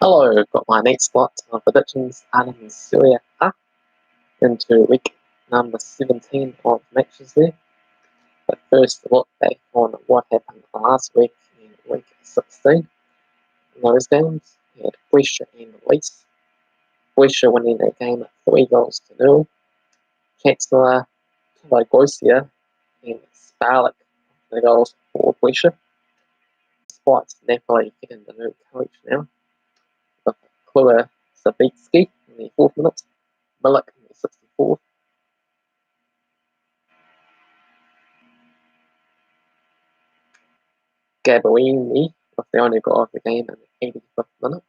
Hello, got my next lot of predictions adding Serie A into week number 17 of matches there. But first, a look back on what happened last week in week 16. In those games, we had Brescia and Leece. Brescia winning that game 3-0. Cagilari, Gosia, and Spal the goals for Brescia. Despite Napoli getting the new coach now, with Klua Sabitski in the 4th minute, Milik in the 64th. Gabarini with the only goal of the game in the 85th minute.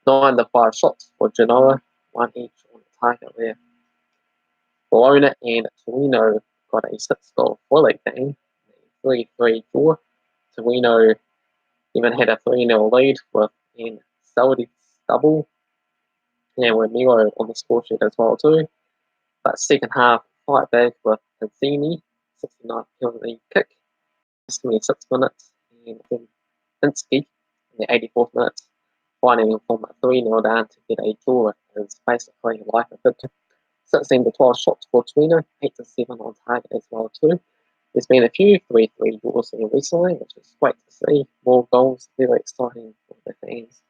9 to 5 shots for Genoa, 1 each on the target there. Bologna and Torino got a 6-goal foil game, 3-3 draw. Torino even had a 3-0 lead with an Saudi's double, and with Milo on the score sheet as well too. But second half, fight back with Pizzini, 69th penalty kick, 26 minutes, and then Pinsky in the 84th minute, finding from 3-0 down to get a draw is basically like a bit. 16 to 12 shots for Torino, 8 to 7 on target as well too. There's been a few 3-3 draws here recently, which is great to see. More goals, very exciting for the fans.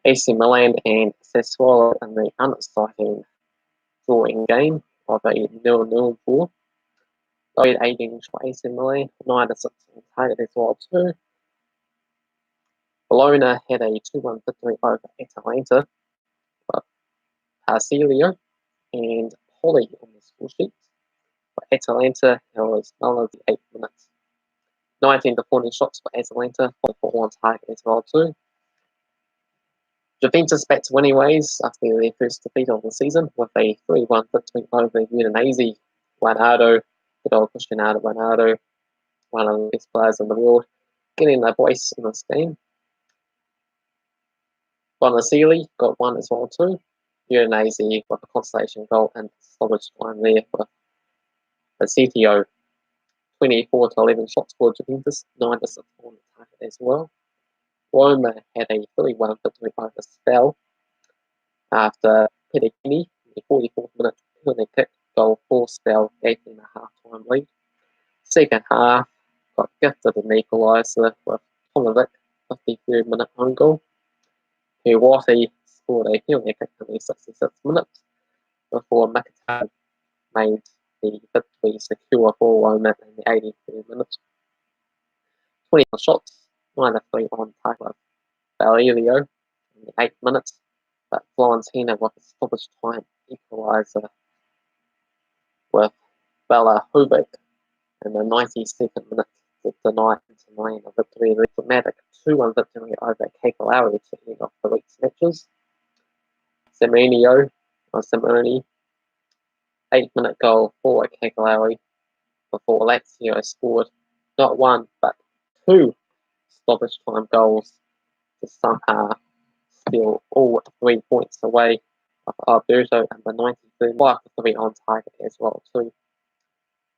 AC Milan and Sassuolo in the unexciting drawing game of a 0-0 draw. Load 18 for AC Milan, 9 to 6 on target as well too. Bologna had a 2-1 victory over Atalanta, but Cagilari and Holly on the score sheet. For Atalanta, it was none of the 8 minutes. 19 to 14 shots for Atalanta, 4 on target as well too. Juventus back to winning ways after their first defeat of the season with a 3-1 victory over Udinese. Ronaldo, good old Cristiano Ronaldo, one of the best players in the world, getting a voice in this game. Bonacili got 1 as well too. Udinese got a consolation goal and stoppage time there with the CTO. 24 to 11 shots for Juventus, 9 to 6 on the target as well. Roma had a 3-1 victory over Spal after Pedicini, the 44th minute penalty kick goal for Spal, gave them a half-time lead. Second half got gifted an equaliser with Tomovic, 53rd minute own goal. Hiwati scored a penalty kick in the 66th minute before Mkhitaryan made the victory secure for Roma in the 83rd minute. 21 shots, 9 to 3 on target with Valerio in the 8th minute, but Fiorentina with a stoppage time equaliser with Vlahovic in the 92nd minute to deny Inter Milan a victory. The dramatic 2-1 victory over Cagilari to end off the week's matches. Simone, 8th minute goal for Cagilari before Lazio scored not 1 but 2 stoppage time goals to somehow steal all 3 points away of Alberto and the 93rd, 5-3 on target as well too.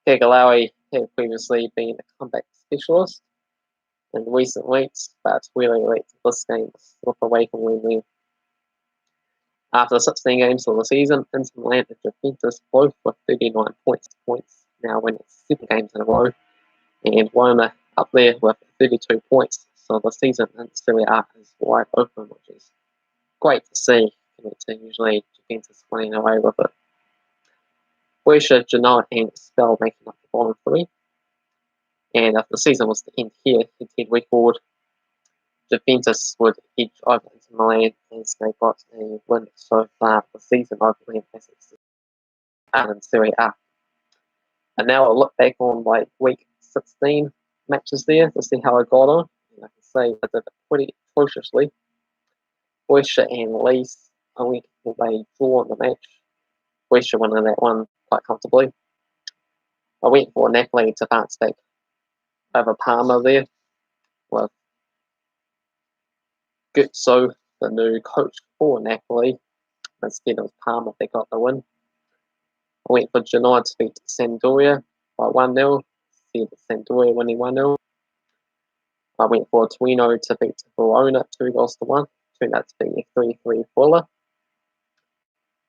Cagilari had previously been a comeback specialist in recent weeks, but really let this game slip away from Wembley. After 16 games of the season, Inter Milan and Juventus both with 39 points now winning 7 games in a row, and Roma up there with 32 points. So the season in Serie A is wide open, which is great to see. Usually Juventus winning away with it. Brescia, Genoa and Spal making up the bottom 3. And if the season was to end here, head record, Juventus would edge over Inter Milan as they got a win so far the season over Milan in Serie A. And now I'll look back on like week 16 matches there to see how I got on. And I can say I did it pretty atrociously. Brescia and Leece, I went for a draw in the match. Brescia winning that one quite comfortably. I went for Napoli to bounce back over Parma there with Guzzo, the new coach for Napoli. Instead of Parma, they got the win. I went for Genoa to beat Sampdoria by 1-0. Instead of Sampdoria winning 1-0. I went for Torino to beat Bologna 2-1. Turned out to be a 3-3 thriller.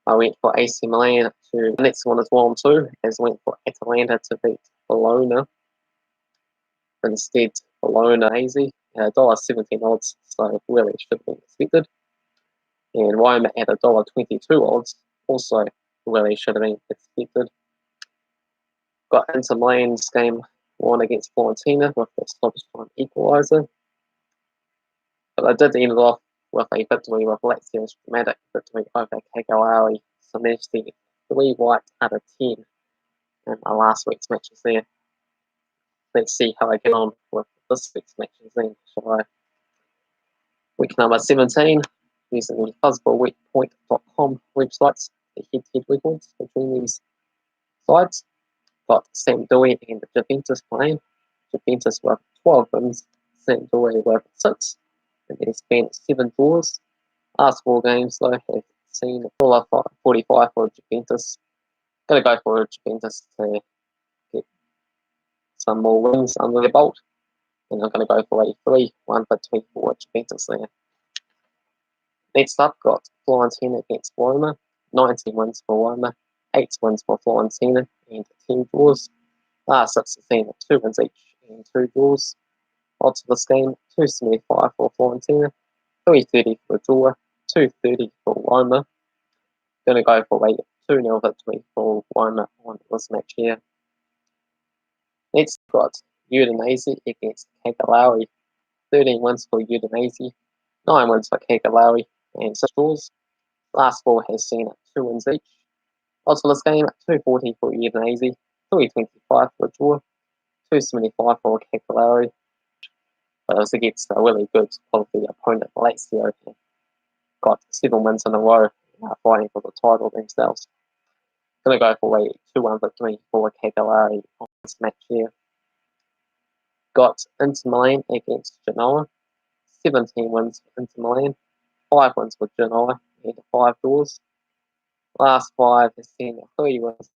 I went for AC Milan to the next one as well too, as I went for Atalanta to beat Bologna. Instead, Bologna easy, $1.17 odds, so really should have been expected. And Roma at $1.22 odds, also really should have been expected. Got Inter Milan's game 1 against Fiorentina with the stoppage time equaliser. But I did end it off with a victory with Lazio's dramatic victory over Cagilari, so managed to get 3 white out of 10 in my last week's matches there. Let's see how I get on with this week's matches then, shall I? Week number 17, using the fuzzballweekpoint.com websites, the head-to-head records between these sides. Got Sampdoria and Juventus playing. Juventus with 12 wins, Sampdoria with 6. And there's been 7 draws. Last 4 games, though, have seen $1.45 for Juventus. Going to go for Juventus to get some more wins under their belt. And I'm going to go for a 3-1 victory for Juventus there. Next up, got Fiorentina against Roma. 19 wins for Roma, 8 wins for Fiorentina, and 10 draws. Last 6 have seen 2 wins each and 2 draws. Odds for this game, 2.75 for Fiorentina, 3.30 for a draw, 2.30 for Roma. Going to go for a 2-0 victory for Roma on this match here. Next, got Udinese against Cagilari. 13 wins for Udinese, 9 wins for Cagilari, and 6 draws. Last 4 has seen 2 wins each. Odds for this game, 2.40 for Udinese, 3.25 for a draw, 2.75 for Cagilari. But also gets a really good quality opponent, Lazio. Got 7 wins in a row, fighting for the title themselves. Going to go for a 2-1 victory for Cagilari on this match here. Got Inter Milan against Genoa. 17 wins for Inter Milan, 5 wins for Genoa, and 5 draws. Last 5 has seen 3 wins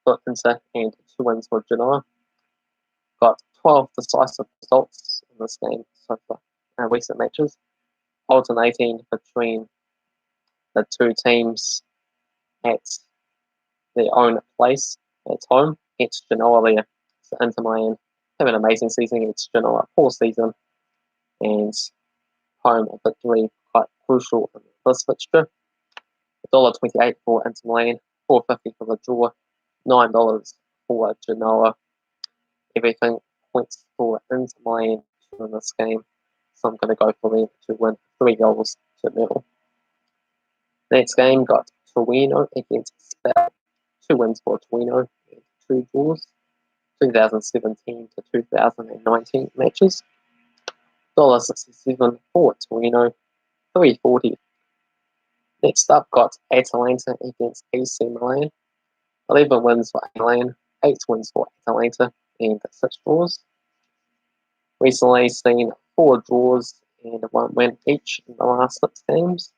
for Inter and 2 wins for Genoa. Got 12 decisive results in this game so far, recent matches, alternating between the 2 teams at their own place at home against Genoa there. So Inter Milan have an amazing season against Genoa, poor season, and home victory quite crucial in this fixture. $1.28 for Inter Milan, $4.50 for the draw, $9 for Genoa. Everything points for Inter Milan in this game, so I'm going to go for them to win 3-0. Next game got Torino against Spal. 2 wins for Torino and 2 draws. 2017 to 2019 matches. $1.67 for Torino, $3.40. Next up got Atalanta against AC Milan. 11 wins for Milan, 8 wins for Atalanta, and 6 draws. Recently seen 4 draws and 1 win each in the last 6 games.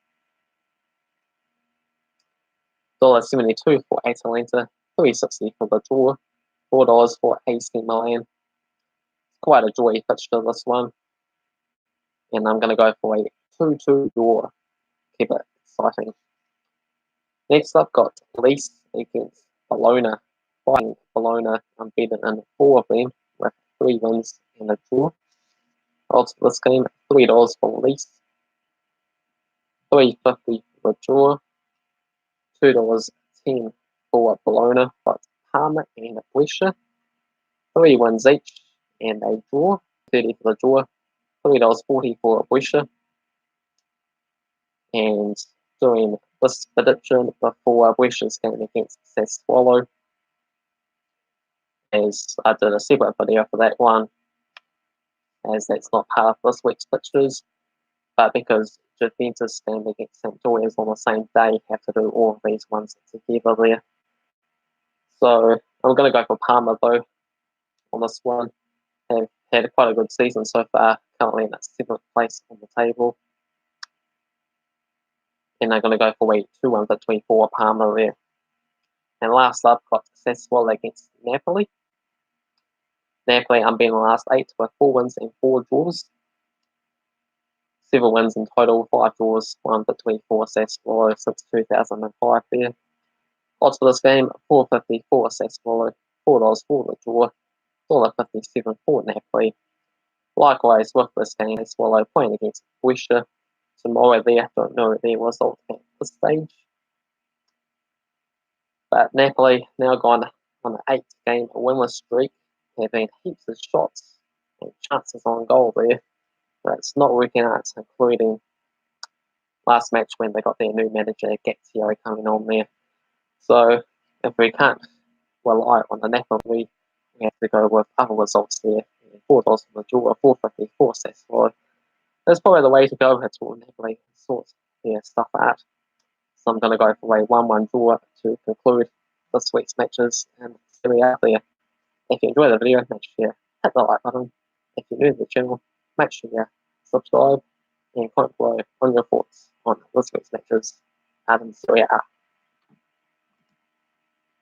$1.72 for Atalanta, $3.60 for the draw, $4 for AC Milan. Quite a joy fixture this one. And I'm going to go for a 2-2 draw. Keep it exciting. Next up got Leece against Bologna. Fighting Bologna unbeaten in 4 of them with 3 wins and a draw. Odds for this game, $3 for Leece, $3.50 for the draw, $2.10 for Bologna, but Parma and Brescia, 3 wins each and a draw, $30 for the draw, $3.40 for Brescia. And doing this prediction before Brescia's game against Sassuolo, as I did a separate video for that one, as that's not part of this week's fixtures, but because Juventus game against Sampdoria is on the same day, you have to do all of these ones together there. So I'm going to go for Parma though on this one. Have had quite a good season so far, currently in that 7th place on the table. And I'm going to go for a 2-1 victory for Parma there. And last up, got Sassuolo against Napoli. Napoli unbeaten the last 8 with 4 wins and 4 draws. 7 wins in total, 5 draws, 1 victory for Sassuolo since 2005 there. Odds for this game, $4.50 for Sassuolo, $4 for the draw, $1.57 for Napoli. Likewise, with this game, Sassuolo playing against Brescia tomorrow there. Don't know their result at this stage. But Napoli now gone on an 8-game winless streak. There have been heaps of shots and chances on goal there, but it's not working out, including last match when they got their new manager, Cagilari, coming on there. So if we can't rely on the Napoli, we have to go with other results there. $4 for the draw, $4.50 for Sassuolo. That's probably the way to go until Napoli sort their stuff out. So I'm going to go for a 1-1 draw to conclude this week's matches and Serie A there. If you enjoyed the video, make sure you hit the like button. If you're new to the channel, make sure you subscribe and comment below on your thoughts on this week's matches and Serie A.